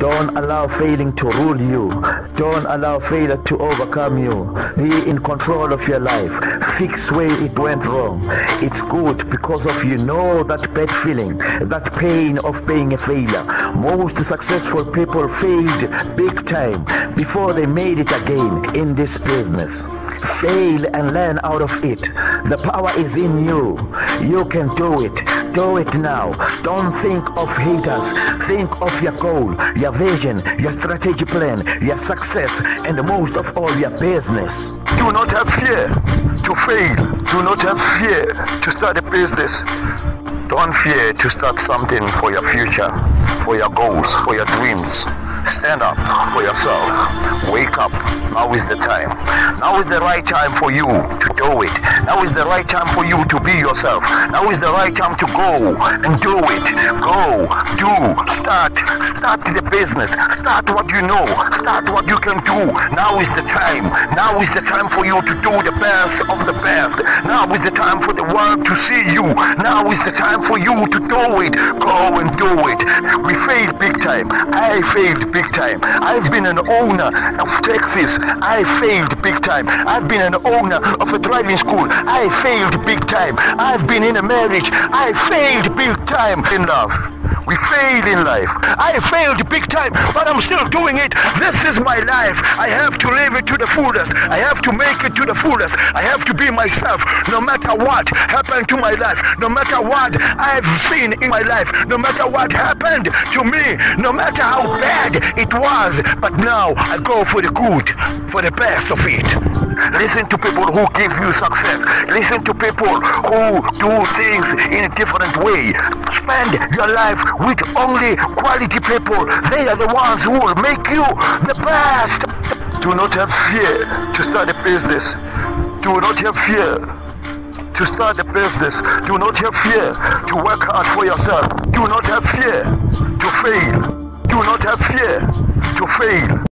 Don't allow failing to rule you. Don't allow failure to overcome you. Be in control of your life. Fix where it went wrong. It's good because of you know that bad feeling, that pain of being a failure. Most successful people failed big time before they made it again in this business. Fail and learn out of it. The power is in you. You can do it. Do it now. Don't think of haters. Think of your goal, your vision, your strategy plan, your success, and most of all, your business. Do not have fear to fail. Do not have fear to start a business. Don't fear to start something for your future, for your goals, for your dreams. Stand up for yourself. Wake up. Now is the time. Now is the right time for you to do it. Now is the right time for you to be yourself. Now is the right time to go and do it. Go, do, start the business. Start what you know. Start what you can do. Now is the time. Now is the time for you to do the best of the best. Now is the time for the world to see you. Now is the time for you to do it. Go and do it. We failed big time. I failed big time. I've been an owner of taxis. I failed big time. I've been an owner of a driving school. I failed big time. I've been in a marriage. I failed big time. In love, we fail in life. I failed big time, but I'm still doing it. This is my life. I have to live it to the fullest. I have to make it to the fullest. I have to be myself no matter what happened to my life, no matter what I've seen in my life, no matter what happened to me, no matter how bad it was. But now I go for the good, for the best of it. Listen to people who give you success. Listen to people who do things in a different way. Spend your life with only quality people. They are the ones who will make you the best. Do not have fear to start a business. Do not have fear to start a business. Do not have fear to work hard for yourself. Do not have fear to fail. Do not have fear to fail.